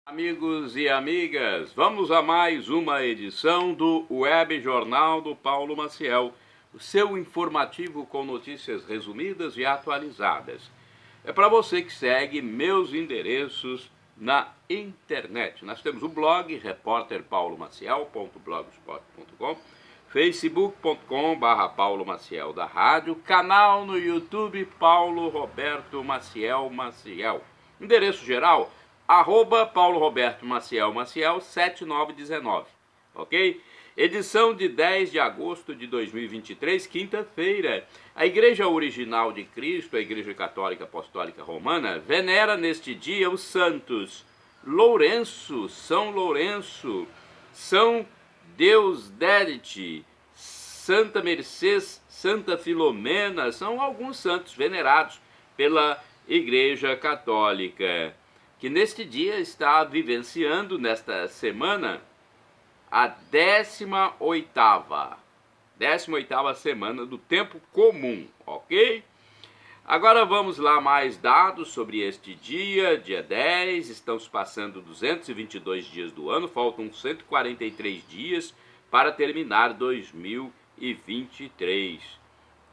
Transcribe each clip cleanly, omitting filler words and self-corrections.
Amigos e amigas, vamos a mais uma edição do Web Jornal do Paulo Maciel, o seu informativo com notícias resumidas e atualizadas. É para você que segue meus endereços na internet. Nós temos o blog repórterpaulomaciel.blogspot.com, facebook.com/Paulo Maciel da rádio, canal no YouTube Paulo Roberto Maciel Maciel. Endereço geral @Paulo Roberto Maciel Maciel 7919, ok? Edição de 10 de agosto de 2023, quinta-feira. A Igreja Original de Cristo, a Igreja Católica Apostólica Romana, venera neste dia os santos Lourenço, São Lourenço, São Deusdedite, Santa Mercês, Santa Filomena. São alguns santos venerados pela Igreja Católica, que neste dia está vivenciando, nesta semana, a 18ª semana do tempo comum, ok? Agora vamos lá, mais dados sobre este dia 10, estamos passando 222 dias do ano, faltam 143 dias para terminar 2023.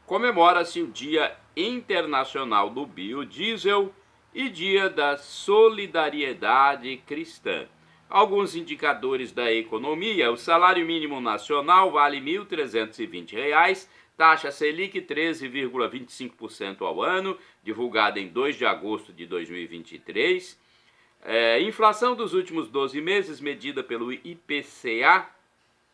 Comemora-se o Dia Internacional do Biodiesel e Dia da Solidariedade Cristã. Alguns indicadores da economia: o salário mínimo nacional vale R$ 1.320, taxa Selic 13,25% ao ano, divulgada em 2 de agosto de 2023. Inflação dos últimos 12 meses, medida pelo IPCA,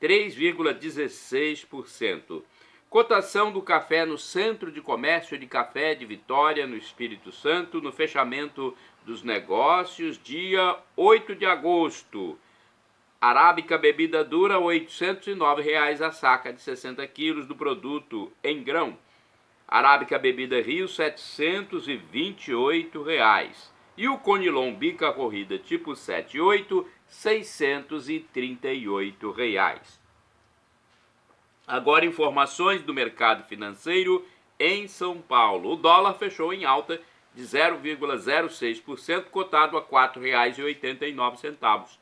3,16%. Cotação do café no Centro de Comércio de Café de Vitória, no Espírito Santo, no fechamento dos negócios, dia 8 de agosto. Arábica bebida dura, R$ 809 a saca de 60 quilos do produto em grão. Arábica bebida Rio, R$ 728. E o Conilon bica corrida tipo 78, R$ 638. Agora, informações do mercado financeiro em São Paulo. O dólar fechou em alta de 0,06%, cotado a R$ 4,89.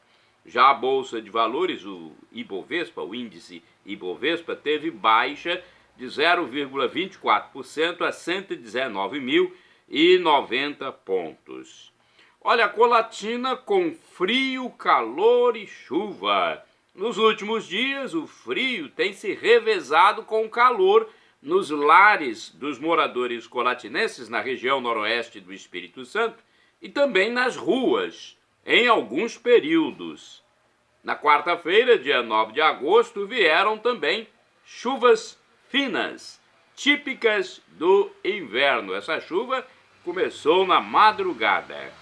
Já a Bolsa de Valores, o Ibovespa, o índice Ibovespa, teve baixa de 0,24% a 119.090 pontos. Olha, Colatina com frio, calor e chuva. Nos últimos dias, o frio tem se revezado com o calor nos lares dos moradores colatinenses na região noroeste do Espírito Santo e também nas ruas, em alguns períodos. Na quarta-feira, dia 9 de agosto, vieram também chuvas finas, típicas do inverno. Essa chuva começou na madrugada.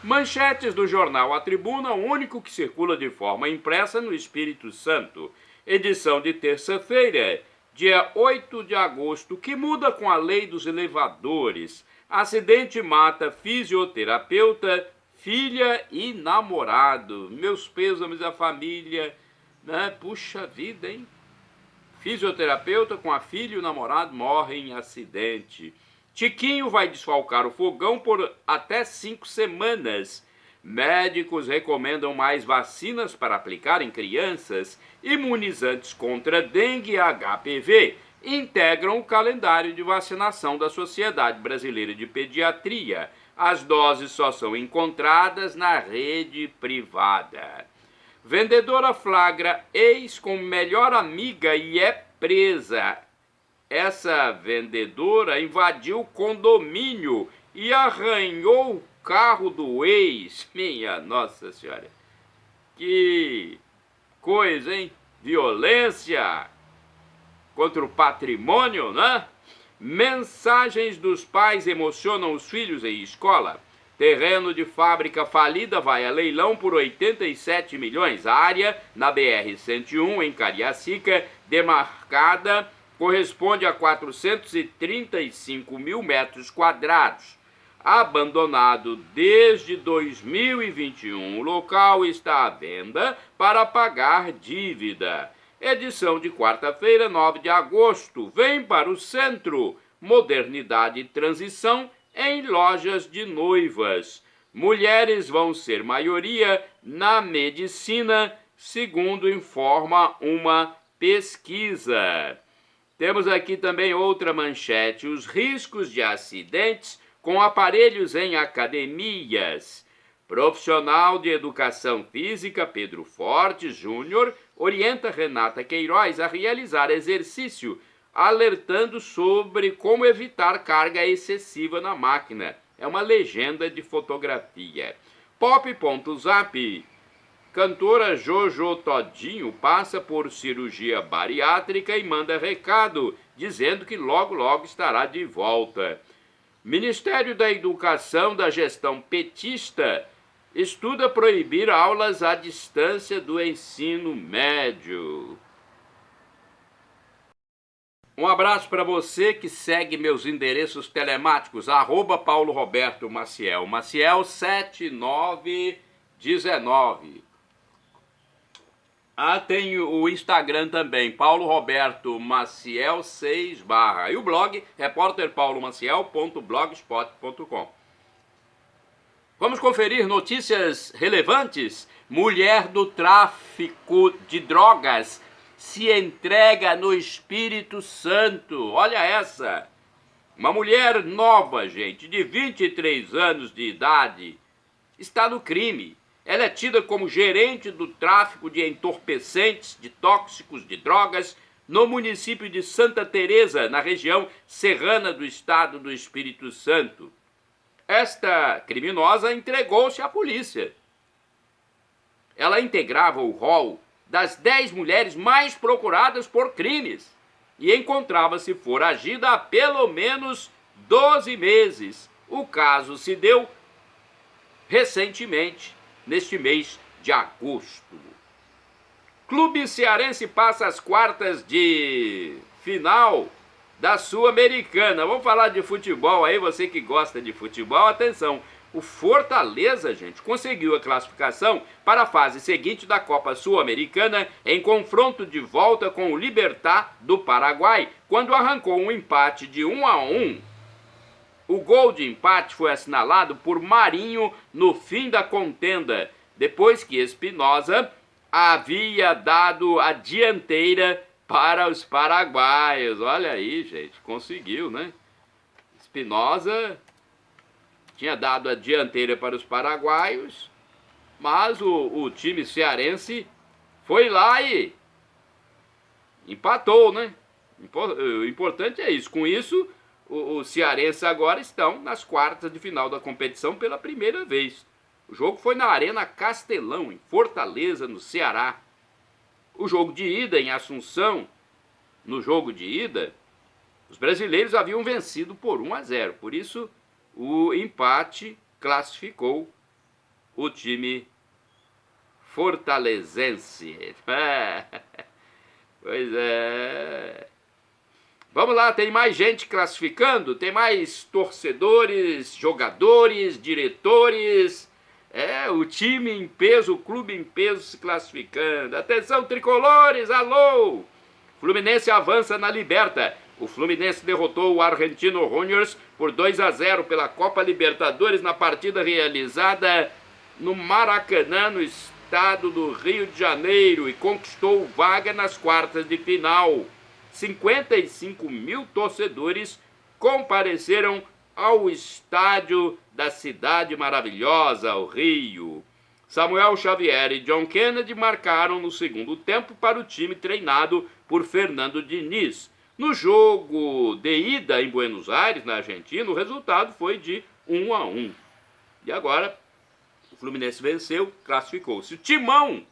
Manchetes do jornal A Tribuna, o único que circula de forma impressa no Espírito Santo. Edição de terça-feira, dia 8 de agosto, que muda com a lei dos elevadores. Acidente mata fisioterapeuta, filha e namorado. Meus pêsames à família, né? Puxa vida, hein? Fisioterapeuta com a filha e o namorado morrem em acidente. Tiquinho vai desfalcar o fogão por até 5 semanas. Médicos recomendam mais vacinas para aplicar em crianças. Imunizantes contra dengue e HPV integram o calendário de vacinação da Sociedade Brasileira de Pediatria. As doses só são encontradas na rede privada. Vendedora flagra ex com melhor amiga e é presa. Essa vendedora invadiu o condomínio e arranhou o carro do ex. Minha Nossa Senhora. Que coisa, hein? Violência contra o patrimônio, né? Mensagens dos pais emocionam os filhos em escola. Terreno de fábrica falida vai a leilão por 87 milhões. A área na BR-101, em Cariacica, demarcada, corresponde a 435 mil metros quadrados. Abandonado desde 2021, o local está à venda para pagar dívida. Edição de quarta-feira, 9 de agosto. Vem para o centro. Modernidade e transição em lojas de noivas. mulheres vão ser maioria na medicina, segundo informa uma pesquisa. Temos aqui também outra manchete: os riscos de acidentes com aparelhos em academias. Profissional de educação física Pedro Fortes Júnior orienta Renata Queiroz a realizar exercício, alertando sobre como evitar carga excessiva na máquina. É uma legenda de fotografia. Pop.zap. Cantora Jojo Todinho passa por cirurgia bariátrica e manda recado, dizendo que logo logo estará de volta. Ministério da Educação da gestão petista estuda proibir aulas à distância do ensino médio. Um abraço para você que segue meus endereços telemáticos, @Paulo Roberto Maciel, Maciel 7919. Tem o Instagram também, Paulo Roberto Maciel 6 /. E o blog, repórterpaulomaciel.blogspot.com. Vamos conferir notícias relevantes. Mulher do tráfico de drogas se entrega no Espírito Santo. Olha essa. Uma mulher nova, gente, de 23 anos de idade, está no crime. Ela é tida como gerente do tráfico de entorpecentes, de tóxicos, de drogas, no município de Santa Teresa, na região serrana do estado do Espírito Santo. Esta criminosa entregou-se à polícia. Ela integrava o rol das 10 mulheres mais procuradas por crimes e encontrava-se foragida há pelo menos 12 meses. O caso se deu recentemente, neste mês de agosto. Clube cearense passa as quartas de final da Sul-Americana. Vamos falar de futebol aí, você que gosta de futebol, atenção. O Fortaleza, gente, conseguiu a classificação para a fase seguinte da Copa Sul-Americana em confronto de volta com o Libertad do Paraguai, quando arrancou um empate de 1-1. O gol de empate foi assinalado por Marinho no fim da contenda, depois que Espinosa havia dado a dianteira para os paraguaios. Olha aí, gente, conseguiu, né? Espinosa tinha dado a dianteira para os paraguaios, mas o time cearense foi lá e empatou, né? O importante é isso. Com isso, os cearenses agora estão nas quartas de final da competição pela primeira vez. O jogo foi na Arena Castelão, em Fortaleza, no Ceará. O jogo de ida em Assunção, no jogo de ida, os brasileiros haviam vencido por 1-0. Por isso, o empate classificou o time fortalezense. Pois é. Vamos lá, tem mais gente classificando, tem mais torcedores, jogadores, diretores. O time em peso, o clube em peso se classificando. Atenção, tricolores, alô! Fluminense avança na Liberta. O Fluminense derrotou o Argentino Juniors por 2-0 pela Copa Libertadores na partida realizada no Maracanã, no estado do Rio de Janeiro, e conquistou vaga nas quartas de final. 55 mil torcedores compareceram ao estádio da cidade maravilhosa, o Rio. Samuel Xavier e John Kennedy marcaram no segundo tempo para o time treinado por Fernando Diniz. No jogo de ida em Buenos Aires, na Argentina, o resultado foi de 1-1. E agora, o Fluminense venceu, classificou-se. O Timão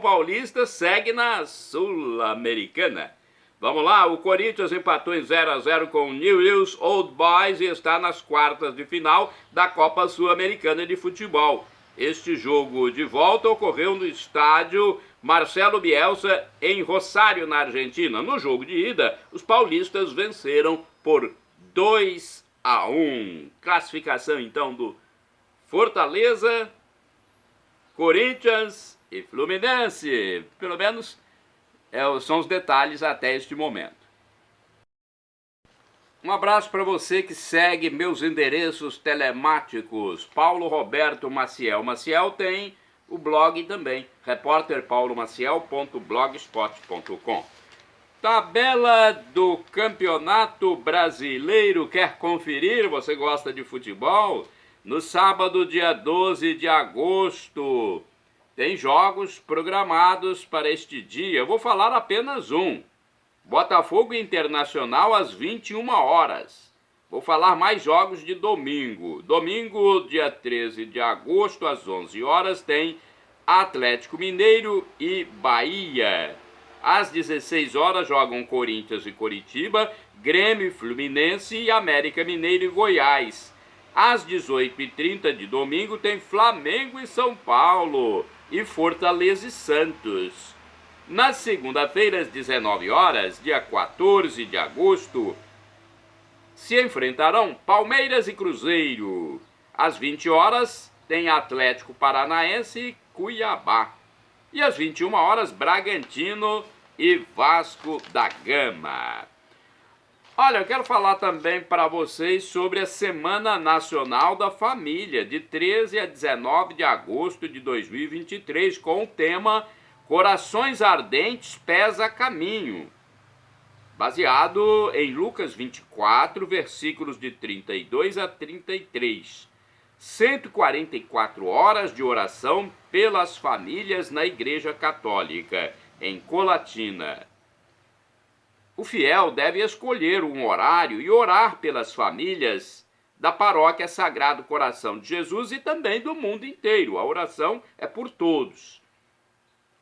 paulista segue na Sul-Americana. Vamos lá, o Corinthians empatou em 0-0 com o Newell's Old Boys e está nas quartas de final da Copa Sul-Americana de Futebol. Este jogo de volta ocorreu no estádio Marcelo Bielsa, em Rosário, na Argentina. No jogo de ida, os paulistas venceram por 2-1. Classificação, então, do Fortaleza, Corinthians e Fluminense. Pelo menos são os detalhes até este momento. Um abraço para você que segue meus endereços telemáticos. Paulo Roberto Maciel. Maciel tem o blog também, repórterpaulomaciel.blogspot.com. Tabela do Campeonato Brasileiro. Quer conferir? Você gosta de futebol? No sábado, dia 12 de agosto, tem jogos programados para este dia. Eu vou falar apenas um. Botafogo Internacional às 21 horas. Vou falar mais jogos de domingo. Domingo, dia 13 de agosto, às 11 horas, tem Atlético Mineiro e Bahia. Às 16 horas jogam Corinthians e Coritiba, Grêmio e Fluminense e América Mineiro e Goiás. Às 18h30 de domingo tem Flamengo e São Paulo e Fortaleza e Santos. Na segunda-feira, às 19 horas, dia 14 de agosto, se enfrentarão Palmeiras e Cruzeiro. Às 20 horas, tem Atlético Paranaense e Cuiabá. E às 21 horas, Bragantino e Vasco da Gama. Olha, eu quero falar também para vocês sobre a Semana Nacional da Família, de 13 a 19 de agosto de 2023, com o tema Corações Ardentes, Pés a Caminho, baseado em Lucas 24, versículos de 32 a 33. 144 horas de oração pelas famílias na Igreja Católica, em Colatina. O fiel deve escolher um horário e orar pelas famílias da Paróquia Sagrado Coração de Jesus e também do mundo inteiro. A oração é por todos.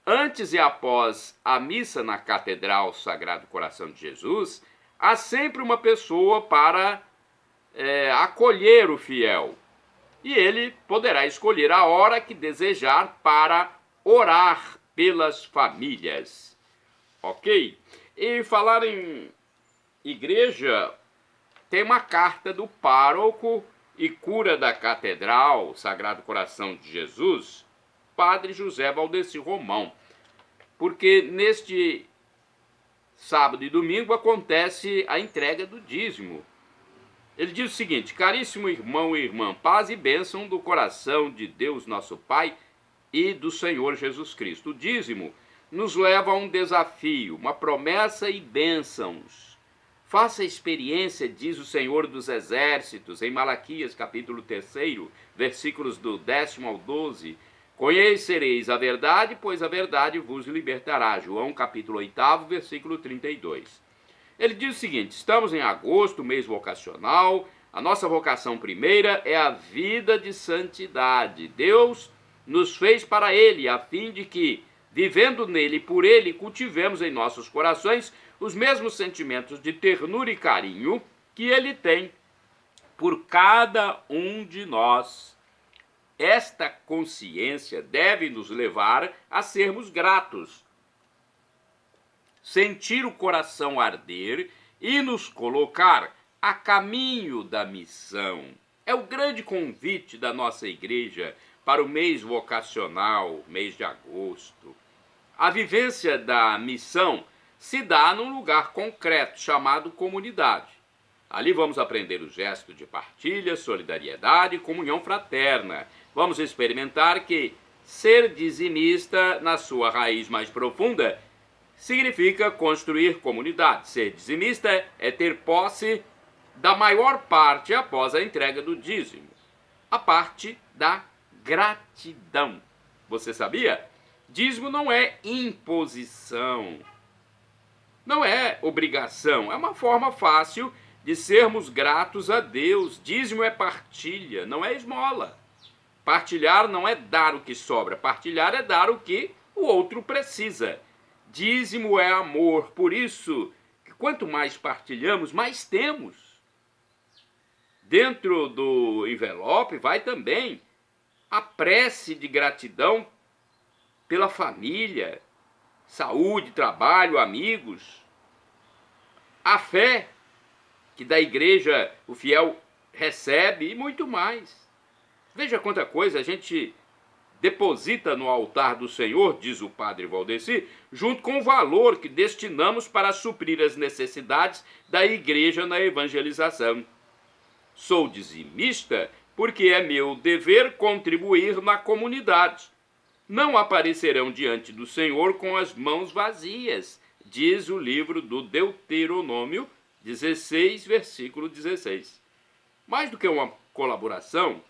Antes e após a missa na Catedral Sagrado Coração de Jesus, há sempre uma pessoa para acolher o fiel. E ele poderá escolher a hora que desejar para orar pelas famílias. Ok? E falar em igreja, tem uma carta do pároco e cura da Catedral Sagrado Coração de Jesus, Padre José Valdeci Romão, porque neste sábado e domingo acontece a entrega do dízimo. Ele diz o seguinte: caríssimo irmão e irmã, paz e bênção do coração de Deus nosso Pai e do Senhor Jesus Cristo. O dízimo nos leva a um desafio, uma promessa e bênçãos. Faça a experiência, diz o Senhor dos Exércitos, em Malaquias capítulo 3, versículos do 10 ao 12. Conhecereis a verdade, pois a verdade vos libertará. João capítulo 8, versículo 32. Ele diz o seguinte: estamos em agosto, mês vocacional. A nossa vocação primeira é a vida de santidade. Deus nos fez para Ele, a fim de que, vivendo nele e por Ele, cultivemos em nossos corações os mesmos sentimentos de ternura e carinho que Ele tem por cada um de nós. Esta consciência deve nos levar a sermos gratos, sentir o coração arder e nos colocar a caminho da missão. É o grande convite da nossa igreja para o mês vocacional, mês de agosto. A vivência da missão se dá num lugar concreto chamado comunidade. Ali vamos aprender o gesto de partilha, solidariedade e comunhão fraterna. Vamos experimentar que ser dizimista, na sua raiz mais profunda, significa construir comunidade. Ser dizimista é ter posse da maior parte após a entrega do dízimo, a parte da gratidão. Você sabia? Dízimo não é imposição, não é obrigação, é uma forma fácil de sermos gratos a Deus. Dízimo é partilha, não é esmola. Partilhar não é dar o que sobra, partilhar é dar o que o outro precisa. Dízimo é amor, por isso que quanto mais partilhamos, mais temos. Dentro do envelope vai também a prece de gratidão pela família, saúde, trabalho, amigos. A fé que da igreja o fiel recebe e muito mais. Veja quanta coisa a gente deposita no altar do Senhor, diz o padre Valdeci, junto com o valor que destinamos para suprir as necessidades da igreja na evangelização. Sou dizimista porque é meu dever contribuir na comunidade. Não aparecerão diante do Senhor com as mãos vazias, diz o livro do Deuteronômio 16, versículo 16. Mais do que uma colaboração,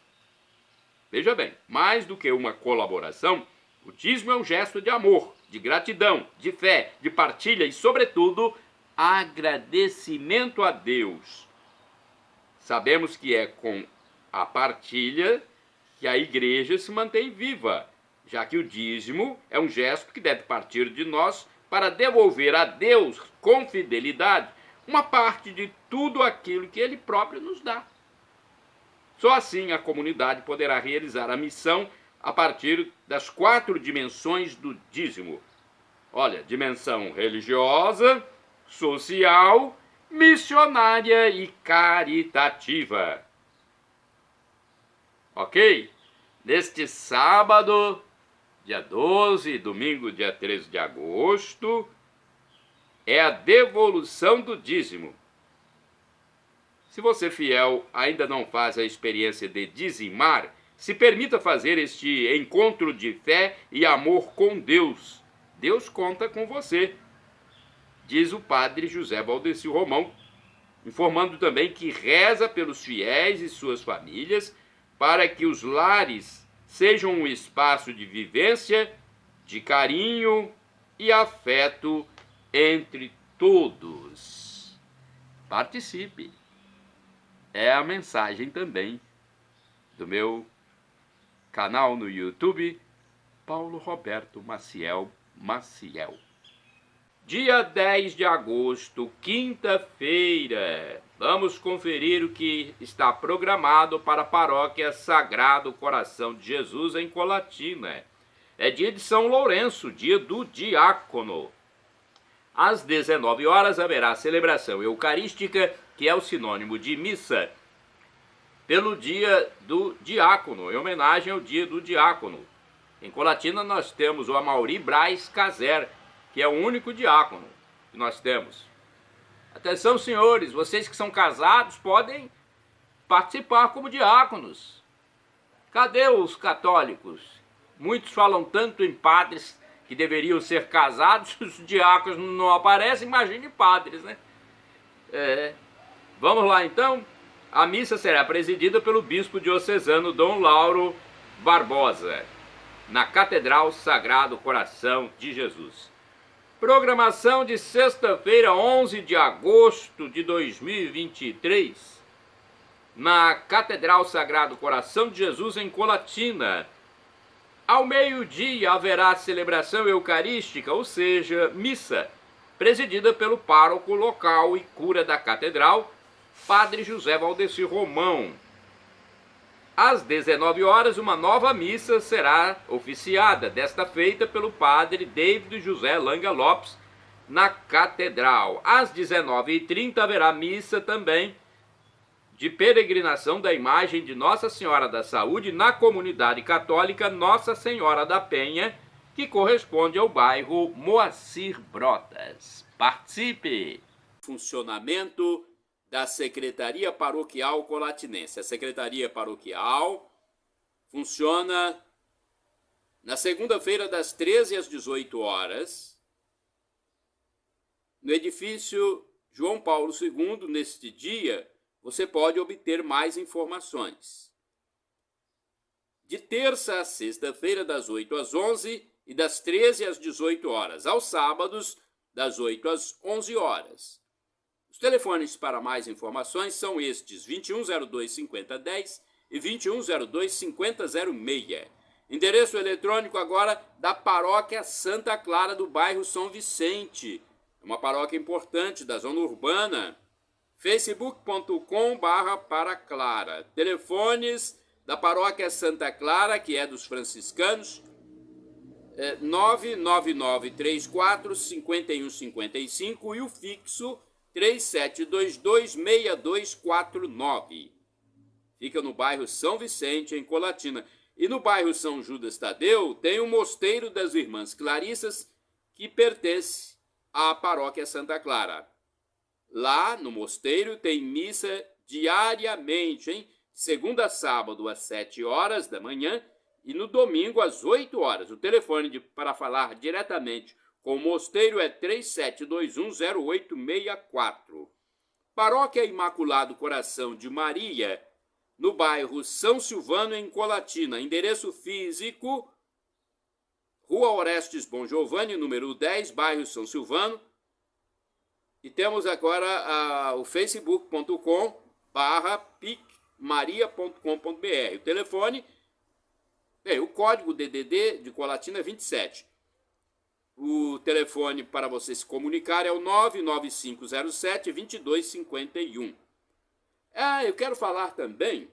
veja bem, mais do que uma colaboração, o dízimo é um gesto de amor, de gratidão, de fé, de partilha e, sobretudo, agradecimento a Deus. Sabemos que é com a partilha que a igreja se mantém viva, já que o dízimo é um gesto que deve partir de nós para devolver a Deus com fidelidade uma parte de tudo aquilo que Ele próprio nos dá. Só assim a comunidade poderá realizar a missão a partir das 4 dimensões do dízimo. Olha, dimensão religiosa, social, missionária e caritativa. Ok? Neste sábado, dia 12 e domingo, dia 13 de agosto, é a devolução do dízimo. Se você, fiel, ainda não faz a experiência de dizimar, se permita fazer este encontro de fé e amor com Deus. Deus conta com você, diz o padre José Valdeci Romão, informando também que reza pelos fiéis e suas famílias para que os lares sejam um espaço de vivência, de carinho e afeto entre todos. Participe! É a mensagem também do meu canal no YouTube, Paulo Roberto Maciel. Dia 10 de agosto, quinta-feira. Vamos conferir o que está programado para a paróquia Sagrado Coração de Jesus em Colatina. É dia de São Lourenço, dia do diácono. Às 19 horas haverá a celebração eucarística, que é o sinônimo de missa, pelo dia do diácono, em homenagem ao dia do diácono. Em Colatina nós temos o Amaury Braz Caser, que é o único diácono que nós temos. Atenção, senhores, vocês que são casados podem participar como diáconos. Cadê os católicos? Muitos falam tanto em padres que deveriam ser casados, os diáconos não aparecem, imagine padres, né? Vamos lá então? A missa será presidida pelo bispo diocesano Dom Lauro Barbosa, na Catedral Sagrado Coração de Jesus. Programação de sexta-feira, 11 de agosto de 2023, na Catedral Sagrado Coração de Jesus em Colatina. Ao meio-dia haverá celebração eucarística, ou seja, missa, presidida pelo pároco local e cura da catedral, Padre José Valdeci Romão. Às 19 horas, uma nova missa será oficiada, desta feita pelo Padre David José Langa Lopes, na Catedral. Às 19h30 haverá missa também de peregrinação da imagem de Nossa Senhora da Saúde na comunidade católica Nossa Senhora da Penha, que corresponde ao bairro Moacir Brotas. Participe! Funcionamento da Secretaria Paroquial Colatinense. A Secretaria Paroquial funciona na segunda-feira das 13 às 18 horas, no edifício João Paulo II. Neste dia, você pode obter mais informações. De terça a sexta-feira, das 8 às 11 e das 13 às 18 horas. Aos sábados, das 8 às 11 horas. Os telefones para mais informações são estes: 2102-5010 e 2102-5006. Endereço eletrônico agora da Paróquia Santa Clara do bairro São Vicente. É uma paróquia importante da zona urbana. facebook.com/paraclara. Telefones da Paróquia Santa Clara, que é dos franciscanos, 99934-5155 e o fixo 3722-6249. Fica no bairro São Vicente, em Colatina. E no bairro São Judas Tadeu tem o Mosteiro das Irmãs Clarissas, que pertence à paróquia Santa Clara. Lá no mosteiro tem missa diariamente, hein? Segunda a sábado às 7 horas da manhã e no domingo às 8 horas. O telefone para falar diretamente com o mosteiro é 37210864. Paróquia Imaculado Coração de Maria, no bairro São Silvano, em Colatina. Endereço físico: Rua Orestes Bom Giovanni, número 10, bairro São Silvano. E temos agora o facebook.com/picmaria.com.br. O telefone, o código DDD de Colatina é 27. O telefone para você se comunicar é o 99507-2251. Eu quero falar também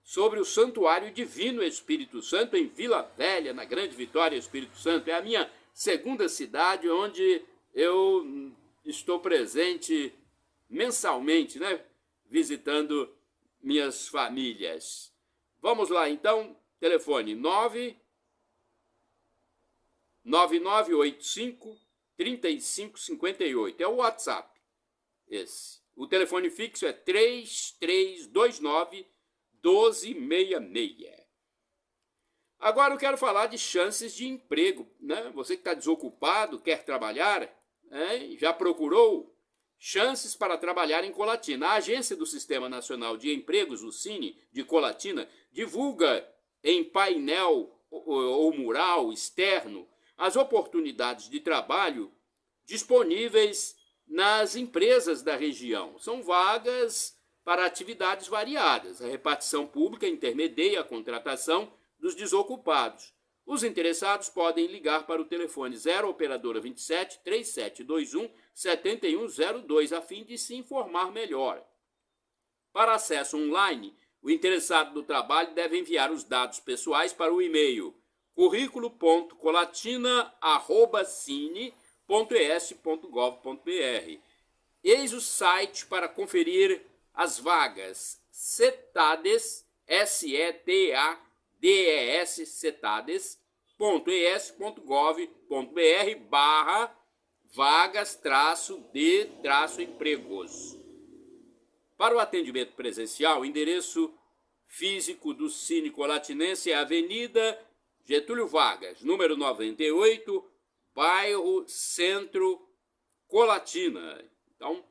sobre o Santuário Divino Espírito Santo em Vila Velha, na Grande Vitória, Espírito Santo. É a minha segunda cidade onde eu estou presente mensalmente, né? Visitando minhas famílias. Vamos lá, então. Telefone 99985-3558. É o WhatsApp. Esse. O telefone fixo é 3329-1266. Agora eu quero falar de chances de emprego, né? Você que está desocupado, quer trabalhar, já procurou chances para trabalhar em Colatina. A Agência do Sistema Nacional de Empregos, o SINE, de Colatina, divulga em painel ou mural externo as oportunidades de trabalho disponíveis nas empresas da região. São vagas para atividades variadas. A repartição pública intermedia a contratação dos desocupados. Os interessados podem ligar para o telefone 0 operadora 27 3721 7102 a fim de se informar melhor. Para acesso online, o interessado no trabalho deve enviar os dados pessoais para o e-mail currículo.colatina@cine.es.gov.br. Eis o site para conferir as vagas: Setades, SETADES, setades.es.gov.br/vagas-de-empregos. Para o atendimento presencial, o endereço físico do Cine Colatinense é a Avenida Getúlio Vargas, número 98, bairro Centro, Colatina. Então,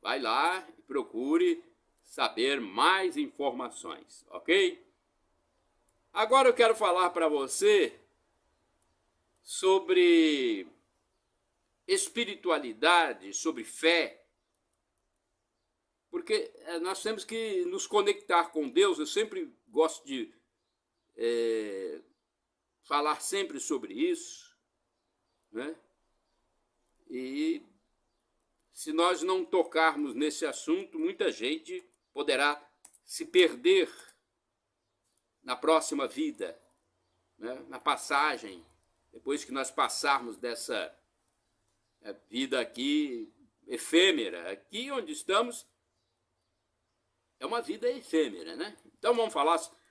vai lá e procure saber mais informações, ok? Agora eu quero falar para você sobre espiritualidade, sobre fé, porque nós temos que nos conectar com Deus. Eu sempre gosto de falar sempre sobre isso, né? E se nós não tocarmos nesse assunto, muita gente poderá se perder na próxima vida, né? Na passagem, depois que nós passarmos dessa vida aqui efêmera. Aqui onde estamos é uma vida efêmera, né? Então vamos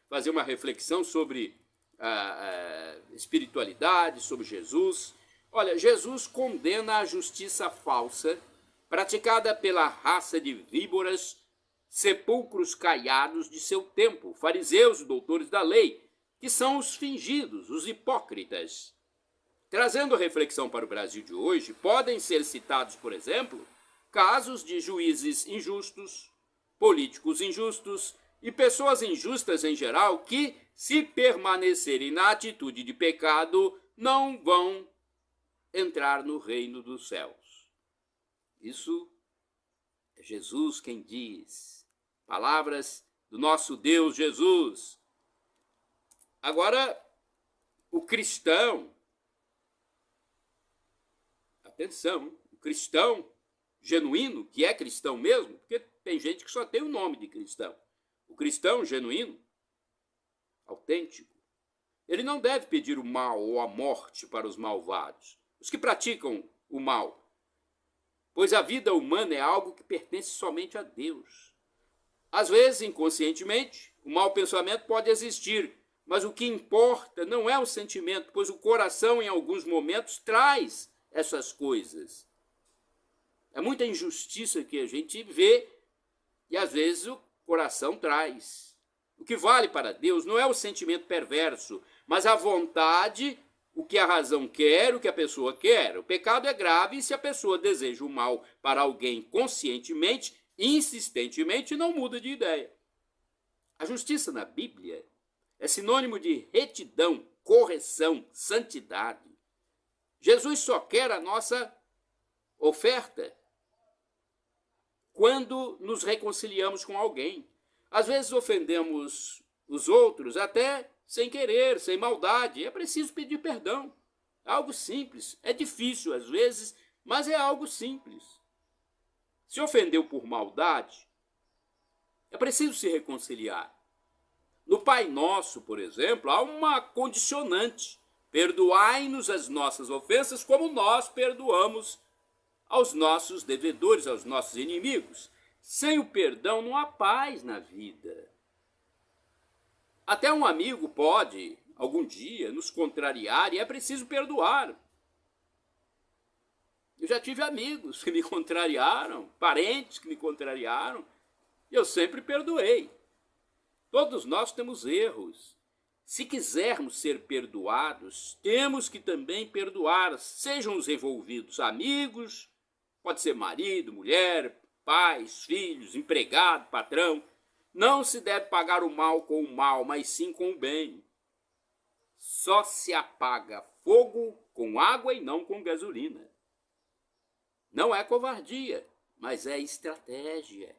fazer uma reflexão sobre a espiritualidade, sobre Jesus. Olha, Jesus condena a justiça falsa praticada pela raça de víboras, sepulcros caiados de seu tempo, fariseus e doutores da lei, que são os fingidos, os hipócritas. Trazendo reflexão para o Brasil de hoje, podem ser citados, por exemplo, casos de juízes injustos, políticos injustos e pessoas injustas em geral que, se permanecerem na atitude de pecado, não vão entrar no reino dos céus. Isso é Jesus quem diz. Palavras do nosso Deus Jesus. Agora, o cristão, atenção, o cristão genuíno, que é cristão mesmo, porque tem gente que só tem o nome de cristão. O cristão genuíno, autêntico, ele não deve pedir o mal ou a morte para os malvados, os que praticam o mal, pois a vida humana é algo que pertence somente a Deus. Às vezes, inconscientemente, o mau pensamento pode existir, Mas o que importa não é o sentimento, pois o coração, em alguns momentos, traz essas coisas. É muita injustiça que a gente vê e, às vezes, o coração traz. O que vale para Deus não é o sentimento perverso, mas a vontade, o que a razão quer, o que a pessoa quer. O pecado é grave se a pessoa deseja o mal para alguém conscientemente, insistentemente, não muda de ideia. A justiça na Bíblia é sinônimo de retidão, correção, santidade. Jesus só quer a nossa oferta quando nos reconciliamos com alguém. Às vezes ofendemos os outros até sem querer, sem maldade. É preciso pedir perdão. É algo simples. É difícil às vezes, mas é algo simples. Se ofendeu por maldade, é preciso se reconciliar. No Pai Nosso, por exemplo, há uma condicionante. Perdoai-nos as nossas ofensas como nós perdoamos aos nossos devedores, aos nossos inimigos. Sem o perdão não há paz na vida. Até um amigo pode, algum dia, nos contrariar e é preciso perdoar. Eu já tive amigos que me contrariaram, parentes que me contrariaram, e eu sempre perdoei. Todos nós temos erros. Se quisermos ser perdoados, temos que também perdoar, sejam os envolvidos amigos, pode ser marido, mulher, pais, filhos, empregado, patrão. Não se deve pagar o mal com o mal, mas sim com o bem. Só se apaga fogo com água e não com gasolina. Não é covardia, mas é estratégia.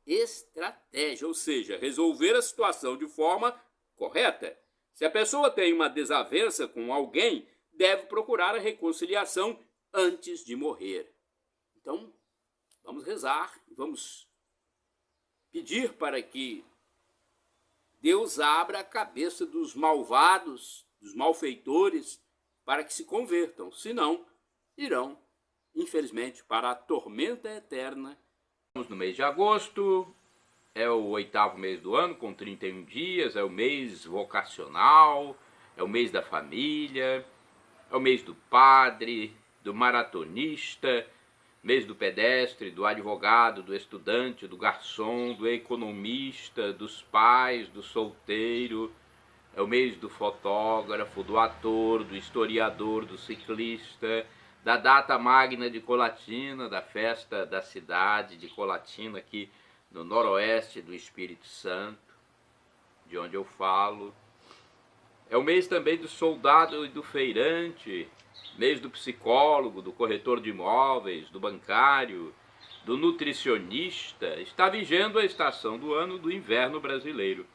Estratégia, ou seja, resolver a situação de forma correta. Se a pessoa tem uma desavença com alguém, deve procurar a reconciliação antes de morrer. Então, vamos rezar, vamos pedir para que Deus abra a cabeça dos malvados, dos malfeitores, para que se convertam. Senão, irão, infelizmente, para a tormenta eterna. Estamos no mês de agosto, é o 8º mês do ano, com 31 dias, é o mês vocacional, é o mês da família, é o mês do padre, do maratonista, mês do pedestre, do advogado, do estudante, do garçom, do economista, dos pais, do solteiro. É o mês do fotógrafo, do ator, do historiador, do ciclista, da data magna de Colatina, da festa da cidade de Colatina, aqui no noroeste do Espírito Santo, de onde eu falo. É o mês também do soldado e do feirante, mês do psicólogo, do corretor de imóveis, do bancário, do nutricionista. Está vigendo a estação do ano do inverno brasileiro.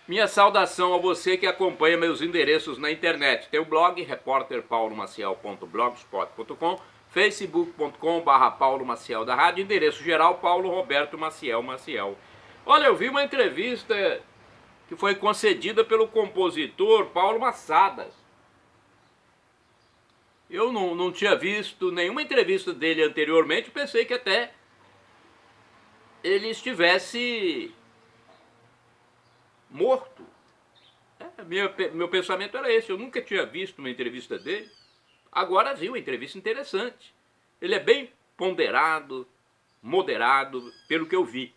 Minha saudação a você que acompanha meus endereços na internet. Tem o blog repórterpaulomaciel.blogspot.com, facebook.com/Paulo Maciel da rádio, endereço geral Paulo Roberto Maciel Maciel. Olha, eu vi uma entrevista que foi concedida pelo compositor Paulo Massadas. Eu não tinha visto nenhuma entrevista dele anteriormente, pensei que até ele estivesse morto. Meu pensamento era esse, eu nunca tinha visto uma entrevista dele. Agora vi uma entrevista interessante. Ele é bem ponderado, moderado, pelo que eu vi.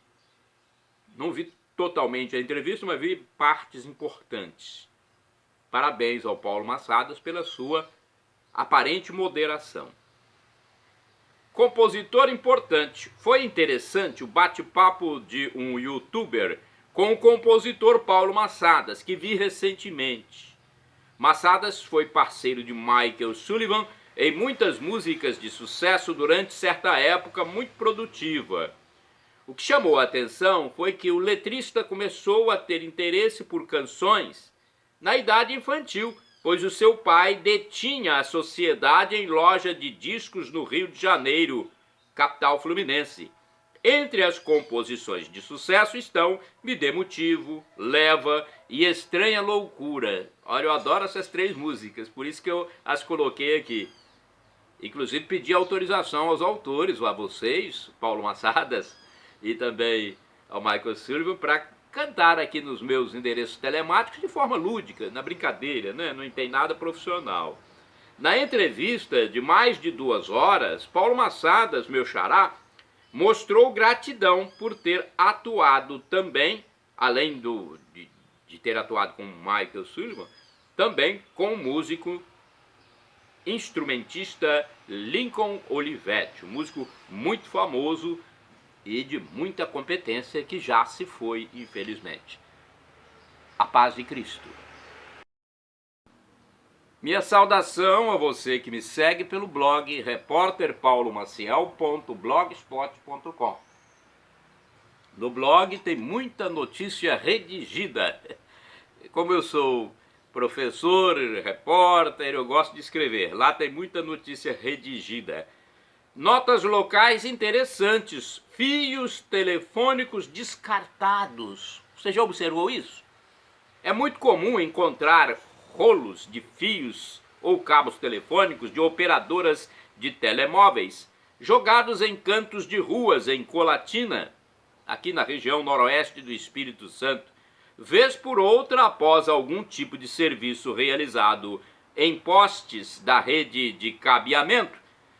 Não vi totalmente a entrevista, mas vi partes importantes. Parabéns ao Paulo Massadas pela sua aparente moderação. Compositor importante. Foi interessante o bate-papo de um youtuber com o compositor Paulo Massadas, que vi recentemente. Massadas foi parceiro de Michael Sullivan em muitas músicas de sucesso durante certa época muito produtiva. O que chamou a atenção foi que o letrista começou a ter interesse por canções na idade infantil, pois o seu pai detinha a sociedade em loja de discos no Rio de Janeiro, capital fluminense. Entre as composições de sucesso estão Me Dê Motivo, Leva e Estranha Loucura. Olha, eu adoro essas 3 músicas, por isso que eu as coloquei aqui. Inclusive pedi autorização aos autores, a vocês, Paulo Massadas, e também ao Michael Sullivan, para cantar aqui nos meus endereços telemáticos de forma lúdica, na brincadeira, né? Não tem nada profissional. Na entrevista de mais de 2 horas, Paulo Massadas, meu xará, mostrou gratidão por ter atuado também, além de ter atuado com Michael Sullivan, também com o músico instrumentista Lincoln Olivetti, um músico muito famoso e de muita competência que já se foi, infelizmente. A paz de Cristo. Minha saudação a você que me segue pelo blog repórterpaulomaciel.blogspot.com. No blog tem muita notícia redigida. Como eu sou professor, repórter, eu gosto de escrever. Lá tem muita notícia redigida. Notas locais interessantes. Fios telefônicos descartados. Você já observou isso? É muito comum encontrar rolos de fios ou cabos telefônicos de operadoras de telemóveis jogados em cantos de ruas em Colatina, aqui na região noroeste do Espírito Santo, vez por outra após algum tipo de serviço realizado em postes da rede de cabeamento,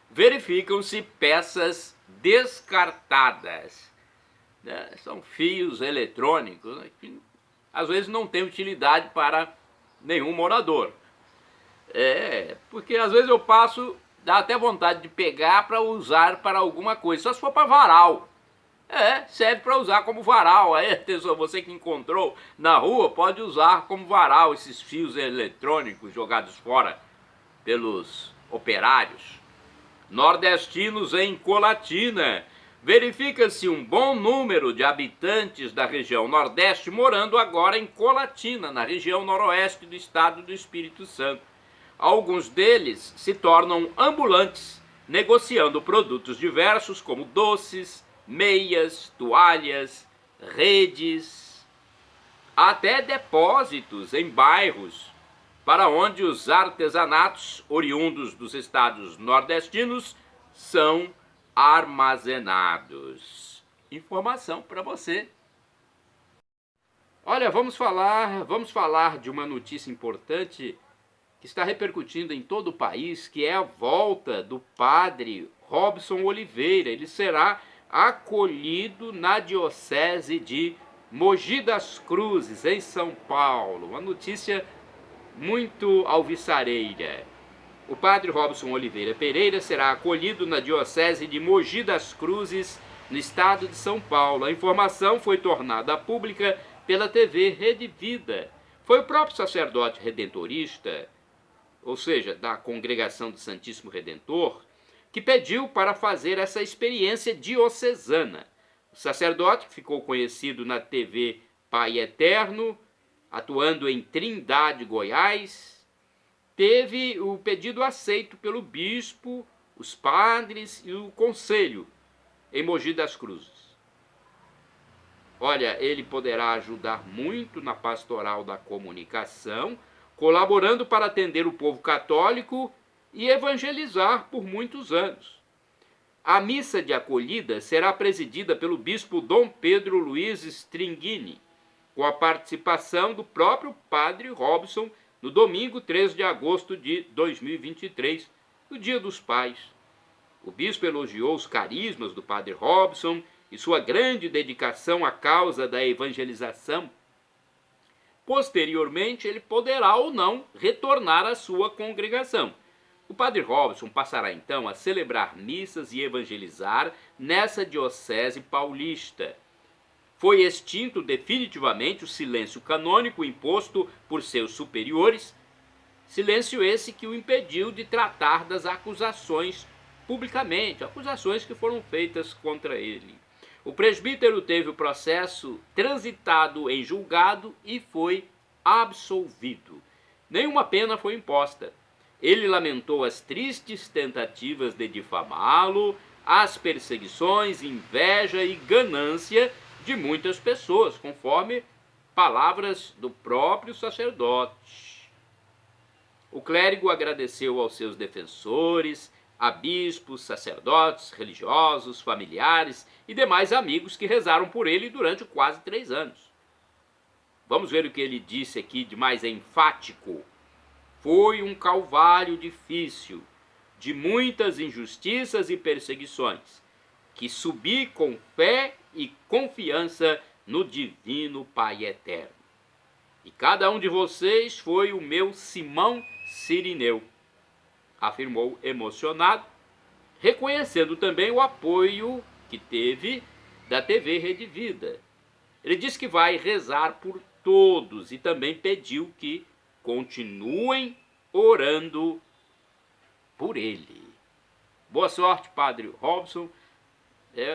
verificam-se peças descartadas. São fios eletrônicos, né, que às vezes não têm utilidade para nenhum morador. Porque às vezes eu passo, dá até vontade de pegar para usar para alguma coisa, só se for para varal. Serve para usar como varal. Aí, atenção, você que encontrou na rua pode usar como varal esses fios eletrônicos jogados fora pelos operários. Nordestinos em Colatina. Verifica-se um bom número de habitantes da região Nordeste morando agora em Colatina, na região noroeste do estado do Espírito Santo. Alguns deles se tornam ambulantes, negociando produtos diversos como doces, meias, toalhas, redes, até depósitos em bairros, para onde os artesanatos oriundos dos estados nordestinos são armazenados. Informação para você. Olha, vamos falar de uma notícia importante que está repercutindo em todo o país, que é a volta do padre Robson Oliveira. Ele será acolhido na diocese de Mogi das Cruzes, em São Paulo. Uma notícia muito alvissareira. O padre Robson Oliveira Pereira será acolhido na diocese de Mogi das Cruzes, no estado de São Paulo. A informação foi tornada pública pela TV Rede Vida. Foi o próprio sacerdote redentorista, ou seja, da Congregação do Santíssimo Redentor, que pediu para fazer essa experiência diocesana. O sacerdote, que ficou conhecido na TV Pai Eterno, atuando em Trindade, Goiás, teve o pedido aceito pelo bispo, os padres e o conselho em Mogi das Cruzes. Olha, ele poderá ajudar muito na pastoral da comunicação, colaborando para atender o povo católico e evangelizar por muitos anos. A missa de acolhida será presidida pelo bispo Dom Pedro Luiz Stringini, com a participação do próprio padre Robson, no domingo 3 de agosto de 2023, no Dia dos Pais. O bispo elogiou os carismas do padre Robson e sua grande dedicação à causa da evangelização. Posteriormente, ele poderá ou não retornar à sua congregação. O padre Robson passará então a celebrar missas e evangelizar nessa diocese paulista. Foi extinto definitivamente o silêncio canônico imposto por seus superiores, silêncio esse que o impediu de tratar das acusações publicamente, acusações que foram feitas contra ele. O presbítero teve o processo transitado em julgado e foi absolvido. Nenhuma pena foi imposta. Ele lamentou as tristes tentativas de difamá-lo, as perseguições, inveja e ganância de muitas pessoas, conforme palavras do próprio sacerdote. O clérigo agradeceu aos seus defensores, a bispos, sacerdotes, religiosos, familiares e demais amigos que rezaram por ele durante quase 3 anos. Vamos ver o que ele disse aqui de mais enfático. Foi um calvário difícil, de muitas injustiças e perseguições, que subi com fé e confiança no divino Pai eterno. E cada um de vocês foi o meu Simão Cirineu, afirmou emocionado, reconhecendo também o apoio que teve da TV Rede Vida. Ele disse que vai rezar por todos e também pediu que continuem orando por ele. Boa sorte, Padre Robson.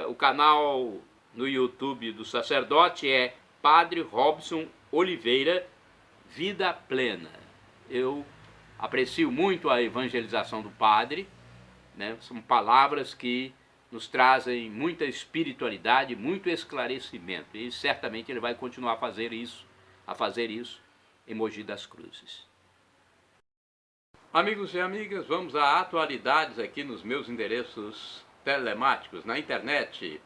O canal no YouTube do sacerdote é Padre Robson Oliveira Vida Plena. Eu aprecio muito a evangelização do padre, né? São palavras que nos trazem muita espiritualidade, muito esclarecimento, e certamente ele vai continuar a fazer isso em Mogi das Cruzes. Amigos e amigas, vamos a atualidades aqui nos meus endereços telemáticos na internet.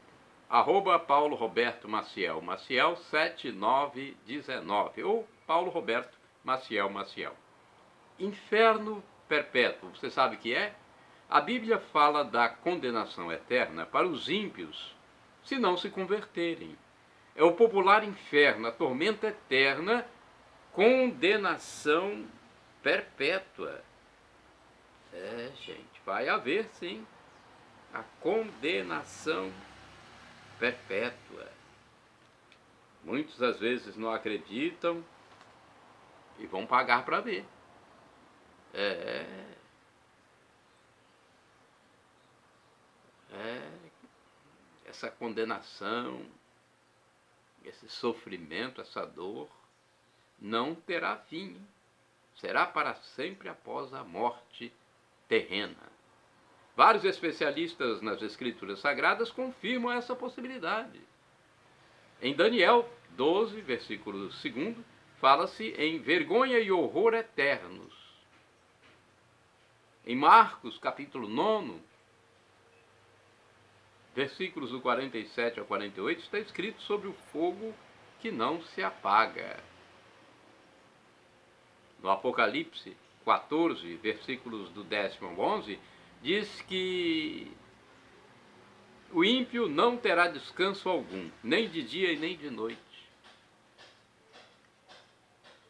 Paulo Roberto Maciel, Maciel 7919, ou Paulo Roberto Maciel. Inferno perpétuo, você sabe o que é? A Bíblia fala da condenação eterna para os ímpios, se não se converterem. É o popular inferno, a tormenta eterna, condenação perpétua. Gente, vai haver sim a condenação perpétua. Muitos às vezes não acreditam e vão pagar para ver. Essa condenação, esse sofrimento, essa dor, não terá fim. Será para sempre após a morte terrena. Vários especialistas nas Escrituras Sagradas confirmam essa possibilidade. Em Daniel 12, versículo 2, fala-se em vergonha e horror eternos. Em Marcos, capítulo 9, versículos do 47 ao 48, está escrito sobre o fogo que não se apaga. No Apocalipse 14, versículos do 10 ao 11, diz que o ímpio não terá descanso algum, nem de dia e nem de noite.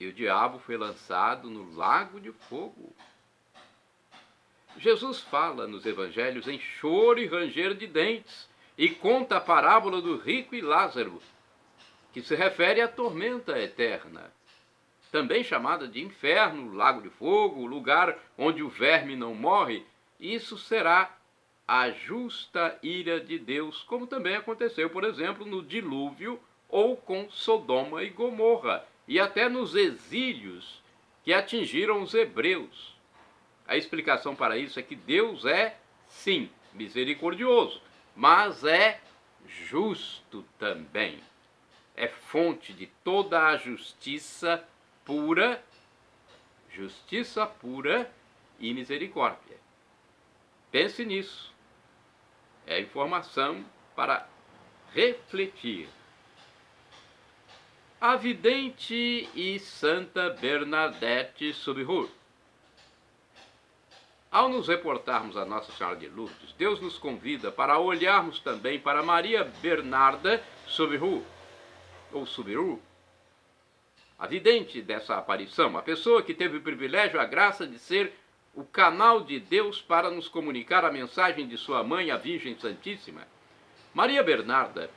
E o diabo foi lançado no lago de fogo. Jesus fala nos evangelhos em choro e ranger de dentes e conta a parábola do rico e Lázaro, que se refere à tormenta eterna, também chamada de inferno, lago de fogo, lugar onde o verme não morre. Isso será a justa ira de Deus, como também aconteceu, por exemplo, no dilúvio ou com Sodoma e Gomorra, e até nos exílios que atingiram os hebreus. A explicação para isso é que Deus é, sim, misericordioso, mas é justo também. É fonte de toda a justiça pura e misericórdia. Pense nisso. É informação para refletir. A vidente e Santa Bernadette Soubirous. Ao nos reportarmos a Nossa Senhora de Lourdes, Deus nos convida para olharmos também para Maria Bernarda Soubirous, ou Soubirous, a vidente dessa aparição, a pessoa que teve o privilégio, a graça de ser o canal de Deus para nos comunicar a mensagem de sua mãe, a Virgem Santíssima. Maria Bernarda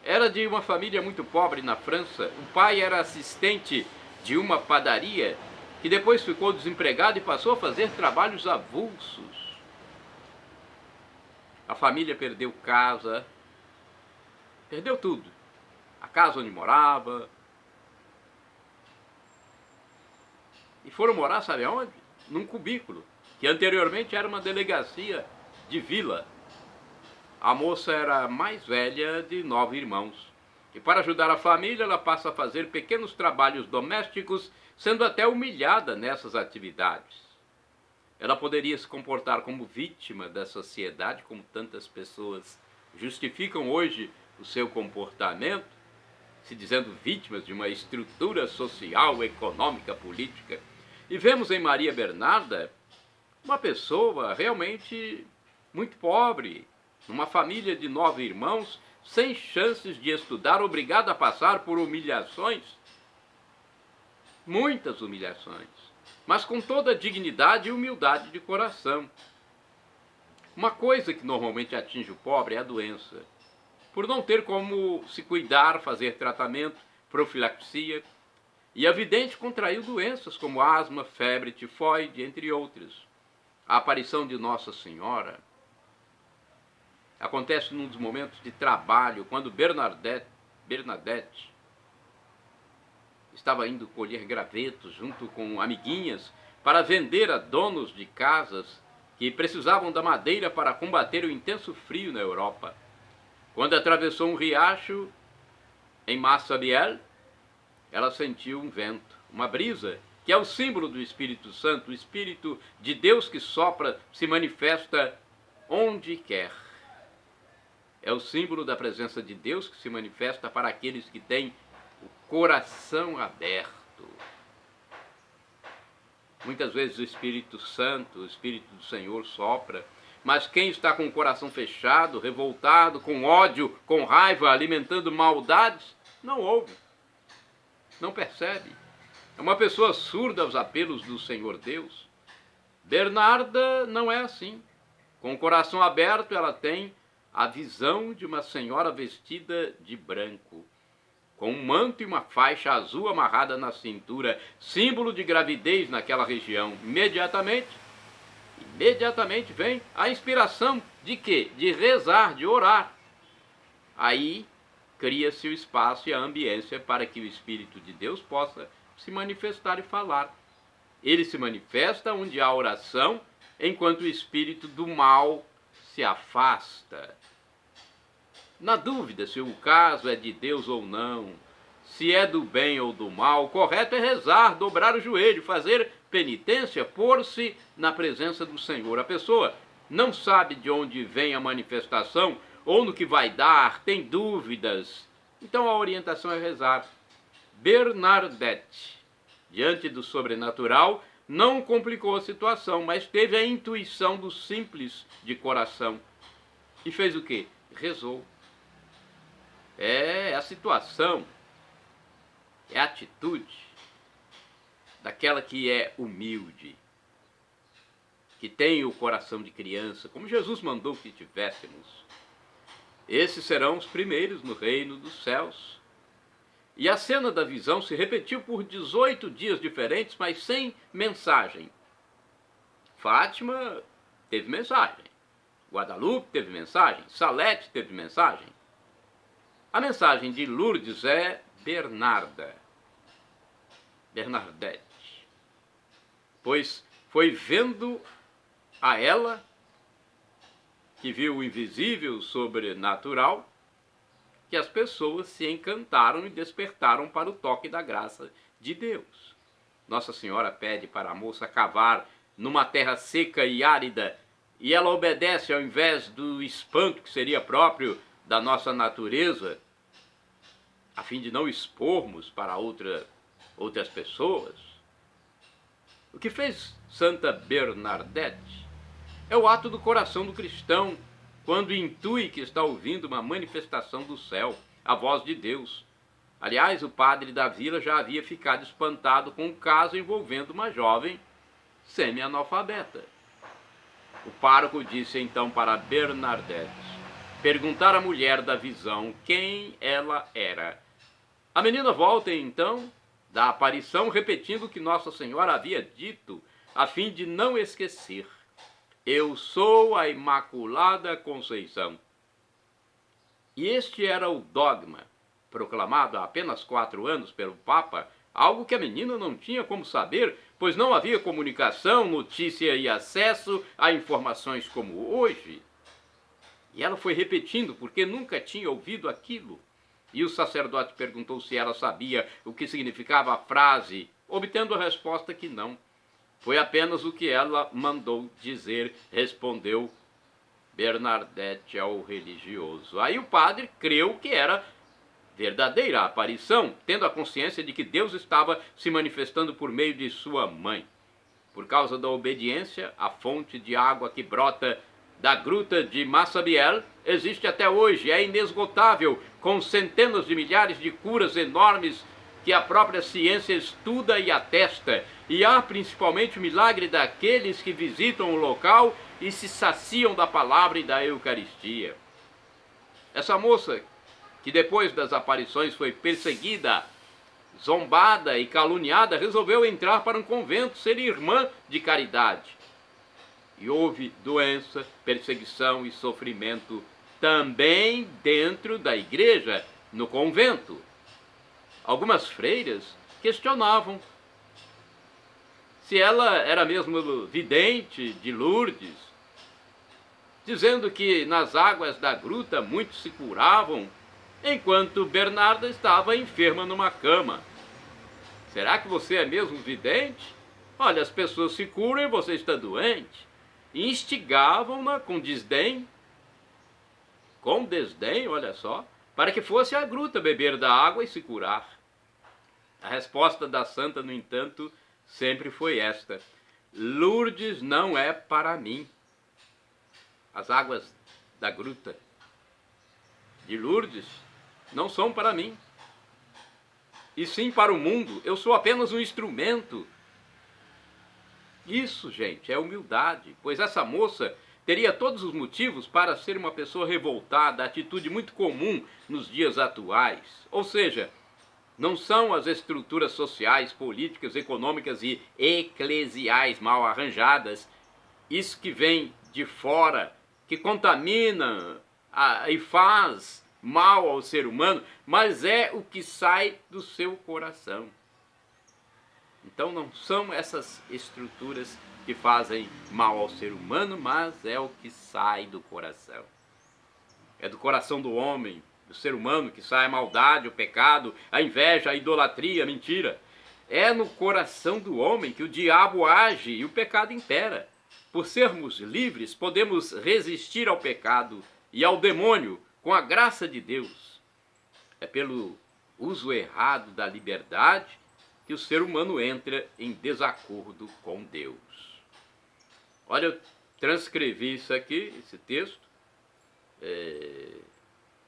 era de uma família muito pobre na França. O pai era assistente de uma padaria, que depois ficou desempregado e passou a fazer trabalhos avulsos. A família perdeu casa, perdeu tudo. A casa onde morava. E foram morar, sabe aonde? Num cubículo, que anteriormente era uma delegacia de vila. A moça era a mais velha de 9 irmãos. E para ajudar a família, ela passa a fazer pequenos trabalhos domésticos, sendo até humilhada nessas atividades. Ela poderia se comportar como vítima da sociedade, como tantas pessoas justificam hoje o seu comportamento, se dizendo vítimas de uma estrutura social, econômica, política. E vemos em Maria Bernarda uma pessoa realmente muito pobre, numa família de 9 irmãos, sem chances de estudar, obrigada a passar por humilhações, muitas humilhações, mas com toda a dignidade e humildade de coração. Uma coisa que normalmente atinge o pobre é a doença. Por não ter como se cuidar, fazer tratamento, profilaxia, e a vidente contraiu doenças como asma, febre, tifoide, entre outras. A aparição de Nossa Senhora acontece num dos momentos de trabalho, quando Bernadette estava indo colher gravetos junto com amiguinhas para vender a donos de casas que precisavam da madeira para combater o intenso frio na Europa. Quando atravessou um riacho em Massabielle, ela sentiu um vento, uma brisa, que é o símbolo do Espírito Santo, o Espírito de Deus que sopra, se manifesta onde quer. É o símbolo da presença de Deus que se manifesta para aqueles que têm o coração aberto. Muitas vezes o Espírito Santo, o Espírito do Senhor sopra, mas quem está com o coração fechado, revoltado, com ódio, com raiva, alimentando maldades, não ouve, não percebe. É uma pessoa surda aos apelos do Senhor Deus. Bernarda não é assim. Com o coração aberto, ela tem a visão de uma senhora vestida de branco, com um manto e uma faixa azul amarrada na cintura, símbolo de gravidez naquela região. Imediatamente vem a inspiração de quê? De rezar, de orar. Aí cria-se o espaço e a ambiência para que o Espírito de Deus possa se manifestar e falar. Ele se manifesta onde há oração, enquanto o espírito do mal se afasta. Na dúvida se o caso é de Deus ou não, se é do bem ou do mal, o correto é rezar, dobrar o joelho, fazer penitência, pôr-se na presença do Senhor. A pessoa não sabe de onde vem a manifestação ou no que vai dar, tem dúvidas. Então a orientação é rezar. Bernadette, diante do sobrenatural, não complicou a situação, mas teve a intuição do simples de coração. E fez o quê? Rezou. É a situação, é a atitude daquela que é humilde, que tem o coração de criança, como Jesus mandou que tivéssemos. Esses serão os primeiros no reino dos céus. E a cena da visão se repetiu por 18 dias diferentes, mas sem mensagem. Fátima teve mensagem. Guadalupe teve mensagem. Salete teve mensagem. A mensagem de Lourdes é Bernadette. Pois foi vendo a ela, que viu o invisível, o sobrenatural, que as pessoas se encantaram e despertaram para o toque da graça de Deus. Nossa Senhora pede para a moça cavar numa terra seca e árida, e ela obedece ao invés do espanto que seria próprio da nossa natureza, a fim de não expormos para outras pessoas. O que fez Santa Bernadette é o ato do coração do cristão, quando intui que está ouvindo uma manifestação do céu, a voz de Deus. Aliás, o padre da vila já havia ficado espantado com um caso envolvendo uma jovem semi-analfabeta. O pároco disse então para Bernadette perguntar à mulher da visão quem ela era. A menina volta então da aparição repetindo o que Nossa Senhora havia dito, a fim de não esquecer. Eu sou a Imaculada Conceição. E este era o dogma, proclamado há apenas 4 anos pelo Papa, algo que a menina não tinha como saber, pois não havia comunicação, notícia e acesso a informações como hoje. E ela foi repetindo, porque nunca tinha ouvido aquilo. E o sacerdote perguntou se ela sabia o que significava a frase, obtendo a resposta que não. Foi apenas o que ela mandou dizer, respondeu Bernadette ao religioso. Aí o padre creu que era verdadeira aparição, tendo a consciência de que Deus estava se manifestando por meio de sua mãe. Por causa da obediência, a fonte de água que brota da gruta de Massabielle existe até hoje, é inesgotável, com centenas de milhares de curas enormes que a própria ciência estuda e atesta. E há principalmente o milagre daqueles que visitam o local e se saciam da palavra e da Eucaristia. Essa moça, que depois das aparições foi perseguida, zombada e caluniada, resolveu entrar para um convento, ser irmã de caridade. E houve doença, perseguição e sofrimento também dentro da igreja, no convento. Algumas freiras questionavam se ela era mesmo vidente de Lourdes, dizendo que nas águas da gruta muitos se curavam, enquanto Bernarda estava enferma numa cama. Será que você é mesmo vidente? Olha, as pessoas se curam e você está doente. E instigavam-na com desdém, olha só, para que fosse à gruta beber da água e se curar. A resposta da santa, no entanto, sempre foi esta: Lourdes não é para mim. As águas da gruta de Lourdes não são para mim, e sim para o mundo. Eu sou apenas um instrumento. Isso, gente, é humildade, pois essa moça teria todos os motivos para ser uma pessoa revoltada, atitude muito comum nos dias atuais. Ou seja, não são as estruturas sociais, políticas, econômicas e eclesiais mal arranjadas, isso que vem de fora, que contamina e faz mal ao ser humano, mas é o que sai do seu coração. Então não são essas estruturas que fazem mal ao ser humano, mas é o que sai do coração. É do coração do homem, do ser humano, que sai a maldade, o pecado, a inveja, a idolatria, a mentira. É no coração do homem que o diabo age e o pecado impera. Por sermos livres, podemos resistir ao pecado e ao demônio com a graça de Deus. É pelo uso errado da liberdade que o ser humano entra em desacordo com Deus. Olha, eu transcrevi isso aqui, esse texto,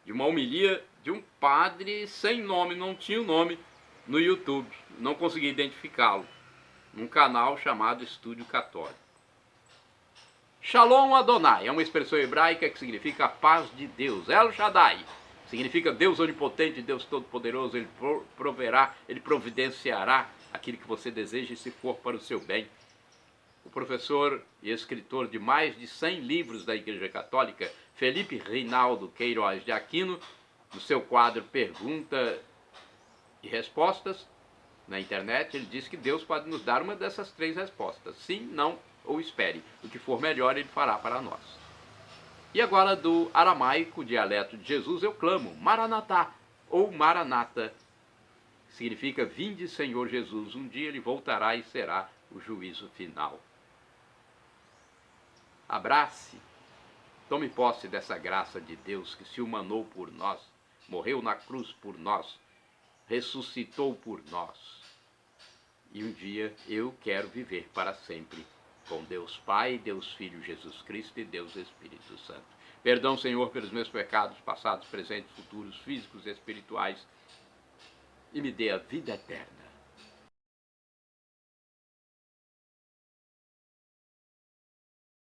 de uma homilia de um padre sem nome, não tinha o nome no YouTube, não consegui identificá-lo, num canal chamado Estúdio Católico. Shalom Adonai é uma expressão hebraica que significa a paz de Deus. El Shaddai significa Deus onipotente, Deus todo-poderoso. Ele proverá, ele providenciará aquilo que você deseja se for para o seu bem. O professor e escritor de mais de 100 livros da Igreja Católica, Felipe Reinaldo Queiroz de Aquino, no seu quadro Pergunta e Respostas, na internet, ele diz que Deus pode nos dar uma dessas 3 respostas: sim, não ou espere. O que for melhor ele fará para nós. E agora do aramaico, dialeto de Jesus, eu clamo Maranatá ou Maranata. Significa: vinde, Senhor Jesus, um dia ele voltará e será o juízo final. Abrace, tome posse dessa graça de Deus que se humanou por nós, morreu na cruz por nós, ressuscitou por nós. E um dia eu quero viver para sempre com Deus Pai, Deus Filho Jesus Cristo e Deus Espírito Santo. Perdão, Senhor, pelos meus pecados passados, presentes, futuros, físicos e espirituais, e me dê a vida eterna.